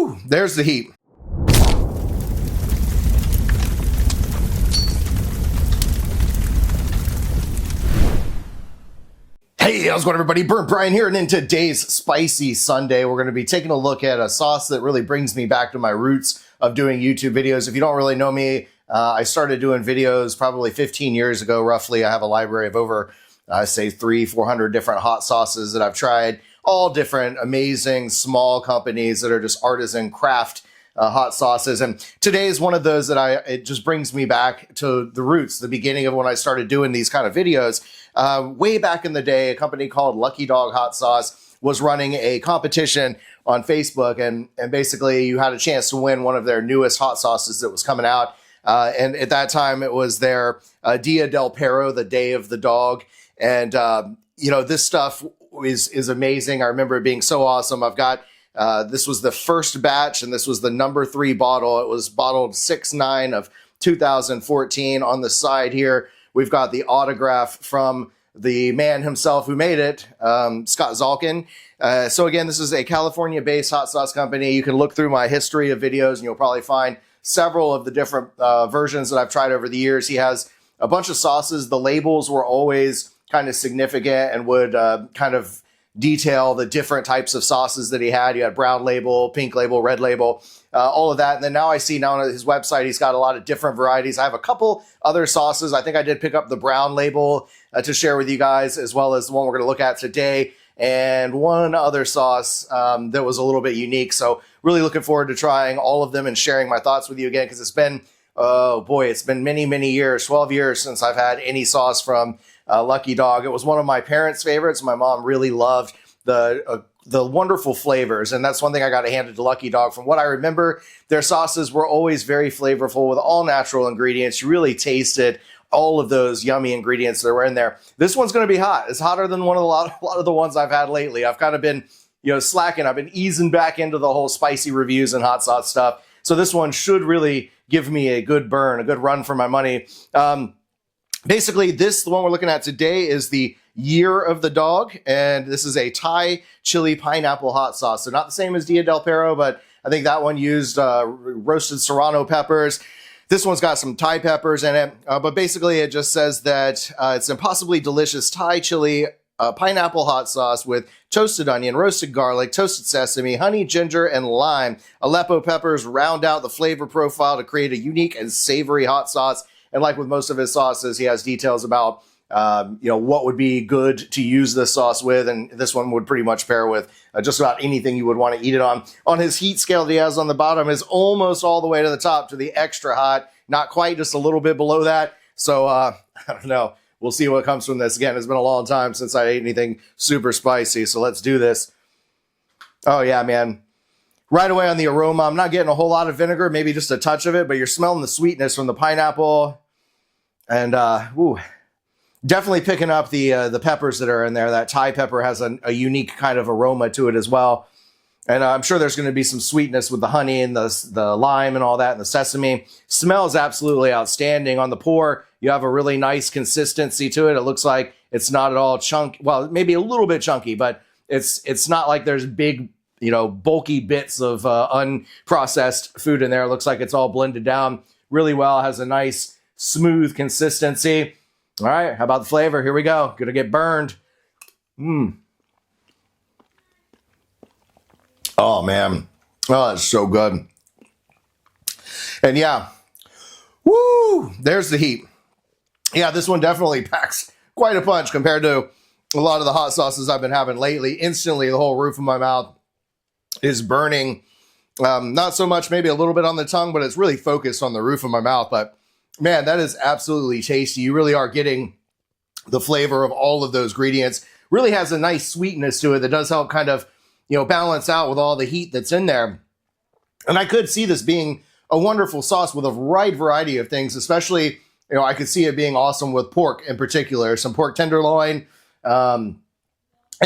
Woo! There's the heat. Hey, how's it going, everybody? BurntBrian here, and in today's Spicy Sunday, we're going to be taking a look at a sauce that really brings me back to my roots of doing YouTube videos. If you don't really know me, I started doing videos probably 15 years ago, roughly. I have a library of over, say, 300-400 different hot sauces that I've tried, all different, amazing, small companies that are just artisan craft hot sauces. And today is one of those that it just brings me back to the roots, the beginning of when I started doing these kind of videos. Way back in the day, a company called Lucky Dog Hot Sauce was running a competition on Facebook, and basically you had a chance to win one of their newest hot sauces that was coming out. And at that time, it was their Dia del Perro, the Day of the Dog. And, this stuff is amazing. I remember it being so awesome. I've got, this was the first batch, and this was the number 3 bottle. It was bottled 6/9 of 2014. On the side here, we've got the autograph from the man himself who made it, Scott Zalkin. So again, this is a California-based hot sauce company. You can look through my history of videos, and you'll probably find several of the different versions that I've tried over the years. He has a bunch of sauces. The labels were always kind of significant and would kind of detail the different types of sauces that he had. You had brown label, pink label, red label, all of that. And then now I see now on his website, he's got a lot of different varieties. I have a couple other sauces. I think I did pick up the brown label to share with you guys, as well as the one we're going to look at today, and one other sauce that was a little bit unique. So really looking forward to trying all of them and sharing my thoughts with you again, because it's been, oh boy, it's been many, many years, 12 years since I've had any sauce from Lucky Dog. It was one of my parents' favorites. My mom really loved the wonderful flavors, and that's one thing I got to hand it to Lucky Dog. From what I remember, their sauces were always very flavorful with all natural ingredients. You really tasted all of those yummy ingredients that were in there. This one's going to be hot. It's hotter than a lot of the ones I've had lately. I've kind of been, slacking. I've been easing back into the whole spicy reviews and hot sauce stuff. So this one should really give me a good burn, a good run for my money. Basically, the one we're looking at today is the Year of the Dog, and this is a Thai chili pineapple hot sauce. So not the same as Dia del Perro, but I think that one used roasted serrano peppers. This one's got some Thai peppers in it, but basically it just says that it's impossibly delicious Thai chili pineapple hot sauce with toasted onion, roasted garlic, toasted sesame, honey, ginger, and lime. Aleppo peppers round out the flavor profile to create a unique and savory hot sauce. And like with most of his sauces, he has details about, what would be good to use this sauce with. And this one would pretty much pair with just about anything you would want to eat it on. On his heat scale that he has on the bottom is almost all the way to the top, to the extra hot. Not quite, just a little bit below that. So, I don't know. We'll see what comes from this. Again, it's been a long time since I ate anything super spicy. So let's do this. Oh, yeah, man. Right away on the aroma, I'm not getting a whole lot of vinegar, maybe just a touch of it, but you're smelling the sweetness from the pineapple. And, definitely picking up the peppers that are in there. That Thai pepper has a unique kind of aroma to it as well. And I'm sure there's going to be some sweetness with the honey and the lime and all that, and the sesame. Smells absolutely outstanding. On the pour, you have a really nice consistency to it. It looks like it's not at all chunky. Well, maybe a little bit chunky, but it's not like there's big, bulky bits of unprocessed food in there. It looks like it's all blended down really well. It has a nice smooth consistency. All right, how about the flavor? Here we go. Gonna get burned. Oh, man. Oh, that's so good. And yeah, woo, there's the heat. Yeah, this one definitely packs quite a punch compared to a lot of the hot sauces I've been having lately. Instantly, the whole roof of my mouth is burning. Not so much maybe a little bit on the tongue, but it's really focused on the roof of my mouth. But man, that is absolutely tasty. You really are getting the flavor of all of those ingredients. Really has a nice sweetness to it that does help kind of, balance out with all the heat that's in there. And I could see this being a wonderful sauce with a wide variety of things, especially, I could see it being awesome with pork in particular, some pork tenderloin, and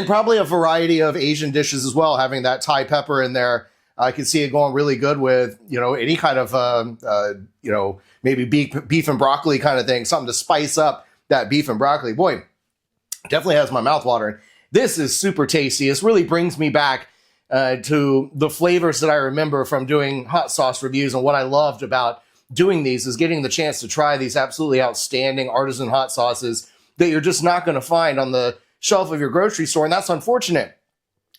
probably a variety of Asian dishes as well, having that Thai pepper in there. I could see it going really good with, any kind of, maybe beef and broccoli kind of thing, something to spice up that beef and broccoli. Boy, definitely has my mouth watering. This is super tasty. This really brings me back to the flavors that I remember from doing hot sauce reviews. And what I loved about doing these is getting the chance to try these absolutely outstanding artisan hot sauces that you're just not going to find on the shelf of your grocery store. And that's unfortunate.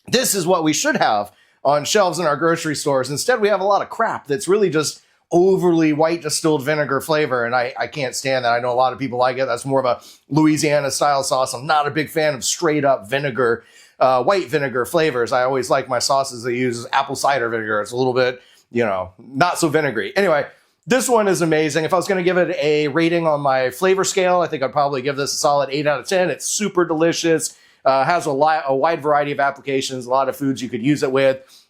This is what we should have on shelves in our grocery stores. Instead, we have a lot of crap that's really just overly white distilled vinegar flavor, and I can't stand that. I know a lot of people like it. That's more of a Louisiana style sauce. I'm not a big fan of straight up vinegar, white vinegar flavors. I always like my sauces that use apple cider vinegar. It's a little bit, not so vinegary. Anyway, this one is amazing. If I was going to give it a rating on my flavor scale, I think I'd probably give this a solid 8 out of 10. It's super delicious. Has a wide variety of applications, a lot of foods you could use it with.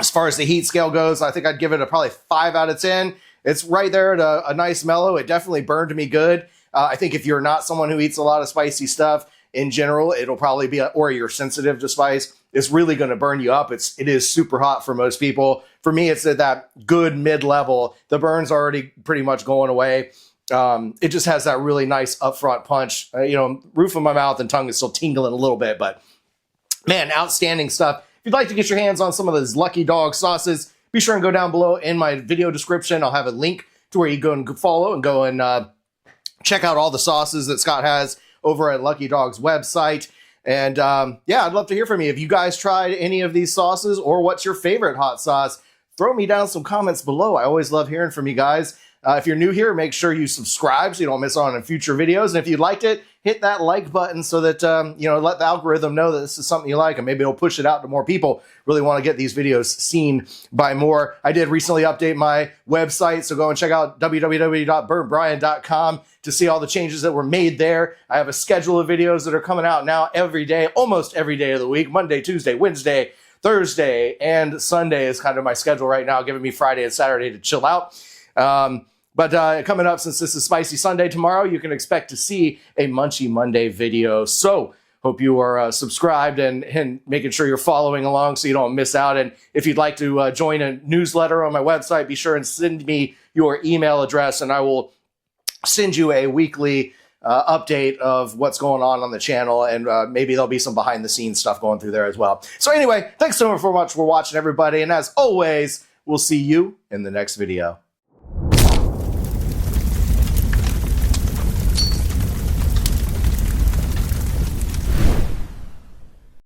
As far as the heat scale goes, I think I'd give it a probably 5 out of 10. It's right there at a nice mellow. It definitely burned me good. I think if you're not someone who eats a lot of spicy stuff in general, it'll probably be, or you're sensitive to spice, it's really going to burn you up. It is super hot for most people. For me, it's at that good mid-level. The burn's already pretty much going away. It just has that really nice upfront punch. Roof of my mouth and tongue is still tingling a little bit, but man, outstanding stuff. If you'd like to get your hands on some of those Lucky Dog sauces, be sure and go down below in my video description. I'll have a link to where you go and follow and go and check out all the sauces that Scott has over at Lucky Dog's website. And yeah, I'd love to hear from you. If you guys tried any of these sauces, or what's your favorite hot sauce, throw me down some comments below. I always love hearing from you guys. If you're new here, make sure you subscribe so you don't miss out on future videos. And if you liked it, hit that like button so that, let the algorithm know that this is something you like, and maybe it'll push it out to more people. Really want to get these videos seen by more. I did recently update my website, so go and check out www.BurntBrian.com to see all the changes that were made there. I have a schedule of videos that are coming out now every day, almost every day of the week, Monday, Tuesday, Wednesday, Thursday, and Sunday is kind of my schedule right now, giving me Friday and Saturday to chill out. But coming up, since this is Spicy Sunday tomorrow, you can expect to see a Munchy Monday video. So hope you are subscribed and making sure you're following along so you don't miss out. And if you'd like to join a newsletter on my website, be sure and send me your email address, and I will send you a weekly update of what's going on the channel, and maybe there'll be some behind the scenes stuff going through there as well. So anyway, thanks so much for watching, everybody. And as always, we'll see you in the next video.